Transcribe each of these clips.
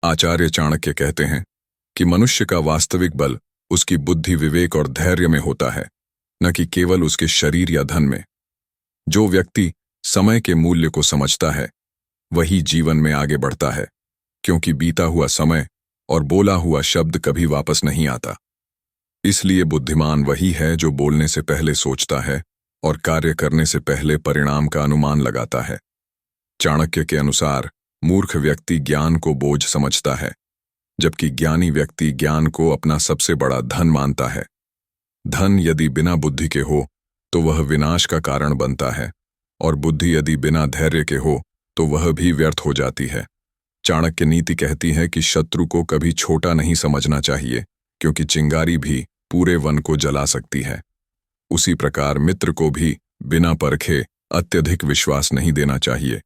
आचार्य चाणक्य कहते हैं कि मनुष्य का वास्तविक बल उसकी बुद्धि, विवेक और धैर्य में होता है, न कि केवल उसके शरीर या धन में। जो व्यक्ति समय के मूल्य को समझता है वही जीवन में आगे बढ़ता है, क्योंकि बीता हुआ समय और बोला हुआ शब्द कभी वापस नहीं आता। इसलिए बुद्धिमान वही है जो बोलने से पहले सोचता है और कार्य करने से पहले परिणाम का अनुमान लगाता है। चाणक्य के अनुसार मूर्ख व्यक्ति ज्ञान को बोझ समझता है, जबकि ज्ञानी व्यक्ति ज्ञान को अपना सबसे बड़ा धन मानता है। धन यदि बिना बुद्धि के हो तो वह विनाश का कारण बनता है, और बुद्धि यदि बिना धैर्य के हो तो वह भी व्यर्थ हो जाती है। चाणक्य नीति कहती है कि शत्रु को कभी छोटा नहीं समझना चाहिए, क्योंकि चिंगारी भी पूरे वन को जला सकती है। उसी प्रकार मित्र को भी बिना परखे अत्यधिक विश्वास नहीं देना चाहिए,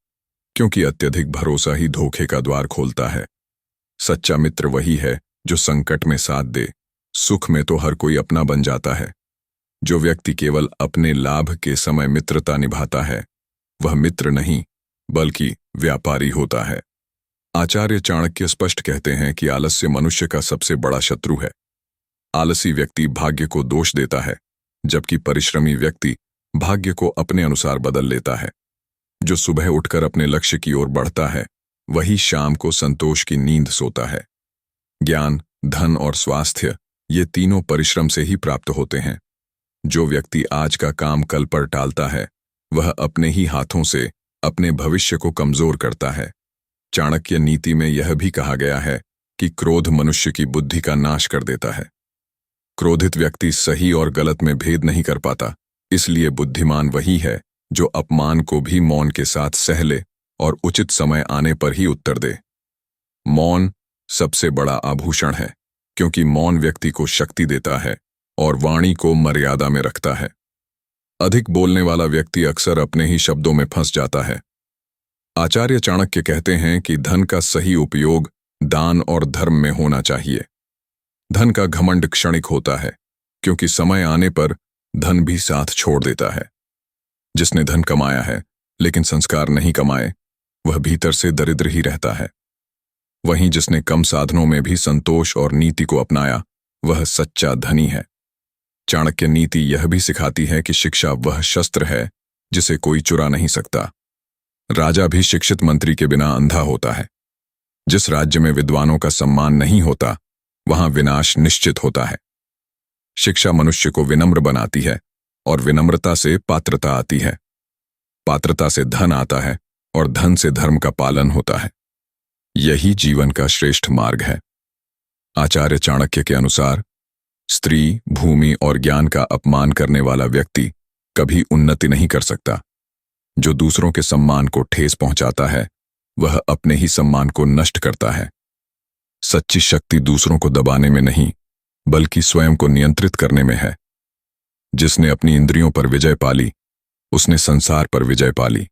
क्योंकि अत्यधिक भरोसा ही धोखे का द्वार खोलता है। सच्चा मित्र वही है जो संकट में साथ दे, सुख में तो हर कोई अपना बन जाता है। जो व्यक्ति केवल अपने लाभ के समय मित्रता निभाता है वह मित्र नहीं बल्कि व्यापारी होता है। आचार्य चाणक्य स्पष्ट कहते हैं कि आलस्य मनुष्य का सबसे बड़ा शत्रु है। आलसी व्यक्ति भाग्य को दोष देता है, जबकि परिश्रमी व्यक्ति भाग्य को अपने अनुसार बदल लेता है। जो सुबह उठकर अपने लक्ष्य की ओर बढ़ता है वही शाम को संतोष की नींद सोता है। ज्ञान, धन और स्वास्थ्य ये तीनों परिश्रम से ही प्राप्त होते हैं। जो व्यक्ति आज का काम कल पर टालता है वह अपने ही हाथों से अपने भविष्य को कमजोर करता है। चाणक्य नीति में यह भी कहा गया है कि क्रोध मनुष्य की बुद्धि का नाश कर देता है। क्रोधित व्यक्ति सही और गलत में भेद नहीं कर पाता, इसलिए बुद्धिमान वही है जो अपमान को भी मौन के साथ सह ले और उचित समय आने पर ही उत्तर दे। मौन सबसे बड़ा आभूषण है, क्योंकि मौन व्यक्ति को शक्ति देता है और वाणी को मर्यादा में रखता है। अधिक बोलने वाला व्यक्ति अक्सर अपने ही शब्दों में फंस जाता है। आचार्य चाणक्य कहते हैं कि धन का सही उपयोग दान और धर्म में होना चाहिए। धन का घमंड क्षणिक होता है, क्योंकि समय आने पर धन भी साथ छोड़ देता है। जिसने धन कमाया है लेकिन संस्कार नहीं कमाए, वह भीतर से दरिद्र ही रहता है। वहीं जिसने कम साधनों में भी संतोष और नीति को अपनाया, वह सच्चा धनी है। चाणक्य नीति यह भी सिखाती है कि शिक्षा वह शस्त्र है जिसे कोई चुरा नहीं सकता। राजा भी शिक्षित मंत्री के बिना अंधा होता है। जिस राज्य में विद्वानों का सम्मान नहीं होता, वहां विनाश निश्चित होता है। शिक्षा मनुष्य को विनम्र बनाती है और विनम्रता से पात्रता आती है। पात्रता से धन आता है और धन से धर्म का पालन होता है। यही जीवन का श्रेष्ठ मार्ग है। आचार्य चाणक्य के अनुसार स्त्री, भूमि और ज्ञान का अपमान करने वाला व्यक्ति कभी उन्नति नहीं कर सकता। जो दूसरों के सम्मान को ठेस पहुंचाता है वह अपने ही सम्मान को नष्ट करता है। सच्ची शक्ति दूसरों को दबाने में नहीं बल्कि स्वयं को नियंत्रित करने में है। जिसने अपनी इंद्रियों पर विजय पाली उसने संसार पर विजय पाली।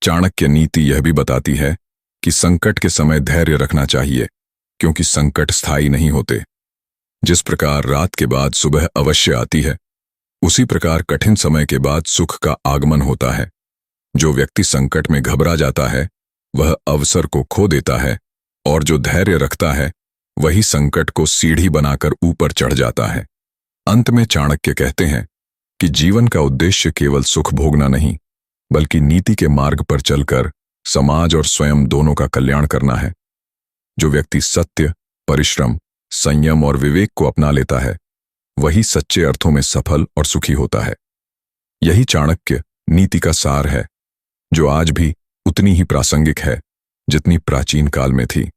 चाणक्य नीति यह भी बताती है कि संकट के समय धैर्य रखना चाहिए, क्योंकि संकट स्थायी नहीं होते। जिस प्रकार रात के बाद सुबह अवश्य आती है, उसी प्रकार कठिन समय के बाद सुख का आगमन होता है। जो व्यक्ति संकट में घबरा जाता है वह अवसर को खो देता है, और जो धैर्य रखता है वही संकट को सीढ़ी बनाकर ऊपर चढ़ जाता है। अंत में चाणक्य कहते हैं कि जीवन का उद्देश्य केवल सुख भोगना नहीं बल्कि नीति के मार्ग पर चलकर समाज और स्वयं दोनों का कल्याण करना है। जो व्यक्ति सत्य, परिश्रम, संयम और विवेक को अपना लेता है वही सच्चे अर्थों में सफल और सुखी होता है। यही चाणक्य नीति का सार है, जो आज भी उतनी ही प्रासंगिक है जितनी प्राचीन काल में थी।